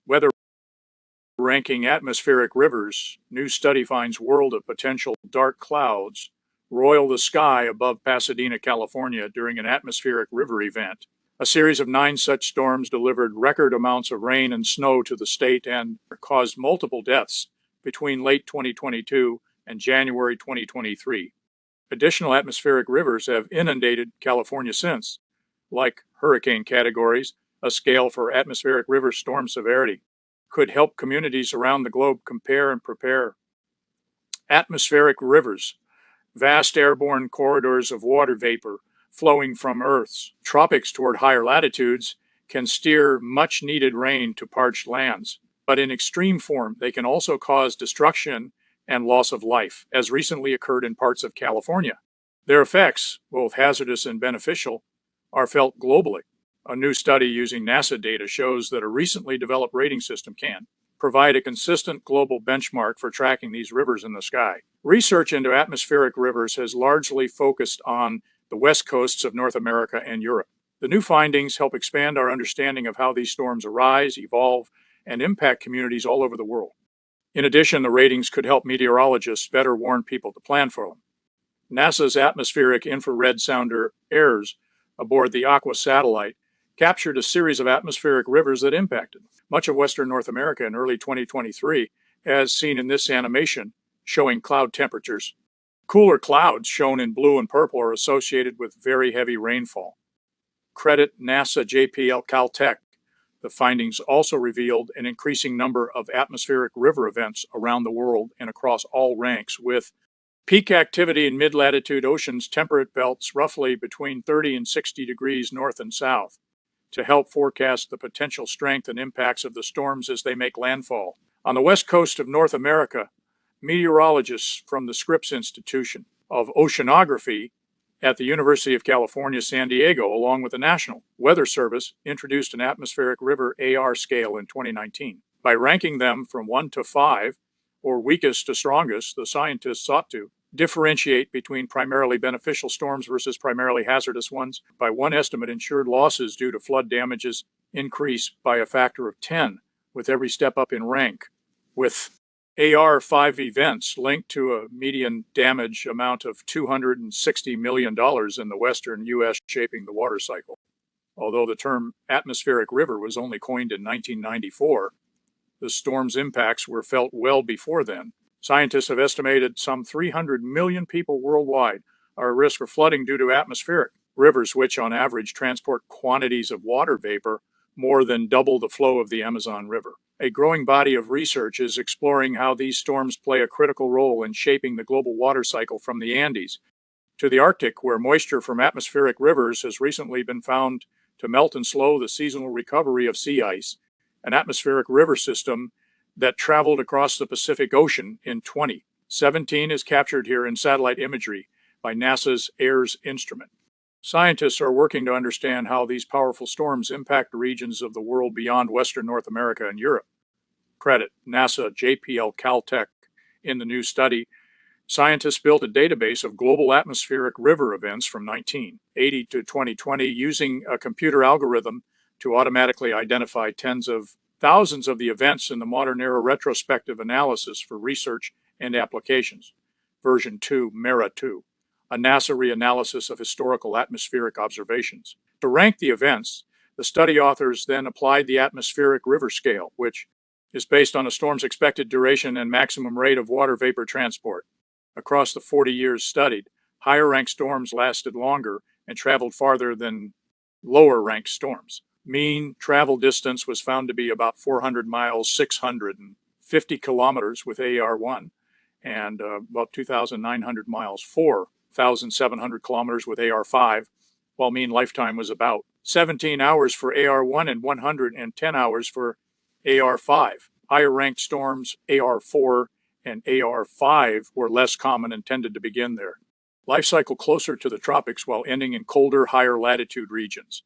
Weather ranking atmospheric rivers. New study finds world of potential dark clouds roil the sky above Pasadena, California during an atmospheric river event. A series of 9 such storms delivered record amounts of rain and snow to the state and caused multiple deaths between late 2022 and January 2023. Additional atmospheric rivers have inundated California since, like hurricane categories, a scale for atmospheric river storm severity, could help communities around the globe compare and prepare. Atmospheric rivers, vast airborne corridors of water vapor flowing from Earth's tropics toward higher latitudes, can steer much needed rain to parched lands. But in extreme form, they can also cause destruction and loss of life, as recently occurred in parts of California. Their effects, both hazardous and beneficial, are felt globally. A new study using NASA data shows that a recently developed rating system can provide a consistent global benchmark for tracking these rivers in the sky. Research into atmospheric rivers has largely focused on the west coasts of North America and Europe. The new findings help expand our understanding of how these storms arise, evolve, and impact communities all over the world. In addition, the ratings could help meteorologists better warn people to plan for them. NASA's atmospheric infrared sounder AIRS aboard the Aqua satellite captured a series of atmospheric rivers that impacted much of western North America in early 2023, as seen in this animation showing cloud temperatures. Cooler clouds, shown in blue and purple, are associated with very heavy rainfall. Credit NASA JPL Caltech. The findings also revealed an increasing number of atmospheric river events around the world and across all ranks, with peak activity in mid-latitude oceans temperate belts roughly between 30 and 60 degrees north and south, to help forecast the potential strength and impacts of the storms as they make landfall. On the west coast of North America, meteorologists from the Scripps Institution of Oceanography at the University of California, San Diego, along with the National Weather Service, introduced an atmospheric river AR scale in 2019. By ranking them from 1 to 5, or weakest to strongest, the scientists sought to differentiate between primarily beneficial storms versus primarily hazardous ones. By one estimate, insured losses due to flood damages increase by a factor of 10 with every step up in rank, with AR5 events linked to a median damage amount of $260 million in the western U.S. shaping the water cycle. Although the term atmospheric river was only coined in 1994, the storm's impacts were felt well before then. Scientists have estimated some 300 million people worldwide are at risk of flooding due to atmospheric rivers, which on average transport quantities of water vapor more than double the flow of the Amazon River. A growing body of research is exploring how these storms play a critical role in shaping the global water cycle from the Andes to the Arctic, where moisture from atmospheric rivers has recently been found to melt and slow the seasonal recovery of sea ice. An atmospheric river system that traveled across the Pacific Ocean in 2017 is captured here in satellite imagery by NASA's AIRS instrument. Scientists are working to understand how these powerful storms impact regions of the world beyond Western North America and Europe. Credit NASA JPL Caltech. In the new study, scientists built a database of global atmospheric river events from 1980 to 2020 using a computer algorithm to automatically identify tens of thousands of the events in the modern era retrospective analysis for research and applications. Version 2, MERA 2. A NASA reanalysis of historical atmospheric observations. To rank the events, the study authors then applied the atmospheric river scale, which is based on a storm's expected duration and maximum rate of water vapor transport. Across the 40 years studied, higher-ranked storms lasted longer and traveled farther than lower-ranked storms. Mean travel distance was found to be about 400 miles, 650 kilometers with AR1, and about 2,900 miles, 4,700 kilometers with AR5, while mean lifetime was about 17 hours for AR1 and 110 hours for AR5. Higher-ranked storms, AR4 and AR5, were less common and tended to begin there. Life cycle closer to the tropics while ending in colder, higher latitude regions.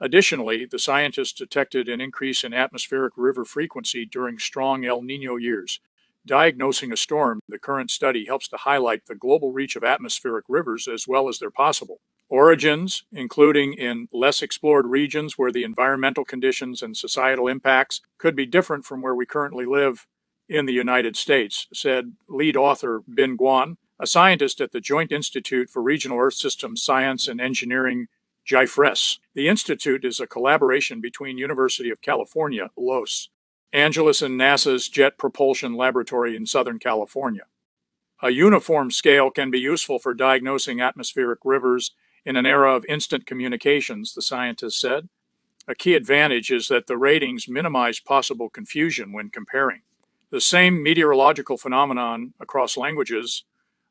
Additionally, the scientists detected an increase in atmospheric river frequency during strong El Niño years. Diagnosing a storm, the current study helps to highlight the global reach of atmospheric rivers as well as their possible Origins, including in less explored regions where the environmental conditions and societal impacts could be different from where we currently live in the United States, said lead author Bin Guan, a scientist at the Joint Institute for Regional Earth Systems Science and Engineering, JIFRES. The institute is a collaboration between University of California, Los Angeles, and NASA's Jet Propulsion Laboratory in Southern California. A uniform scale can be useful for diagnosing atmospheric rivers in an era of instant communications, the scientist said. A key advantage is that the ratings minimize possible confusion when comparing the same meteorological phenomenon across languages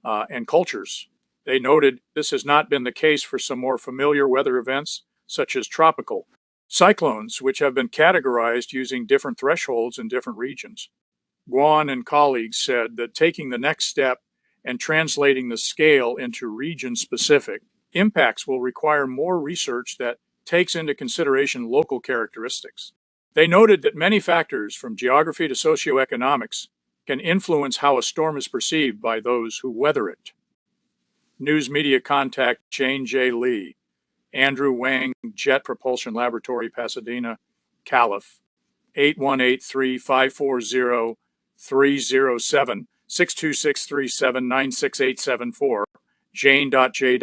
and cultures. They noted this has not been the case for some more familiar weather events, such as tropical cyclones, which have been categorized using different thresholds in different regions. Guan and colleagues said that taking the next step and translating the scale into region-specific impacts will require more research that takes into consideration local characteristics. They noted that many factors, from geography to socioeconomics, can influence how a storm is perceived by those who weather it. News media contact Jane J. Lee, Andrew Wang, Jet Propulsion Laboratory, Pasadena, Calif. 8183-540-307, 626-379-687-4, jane.j.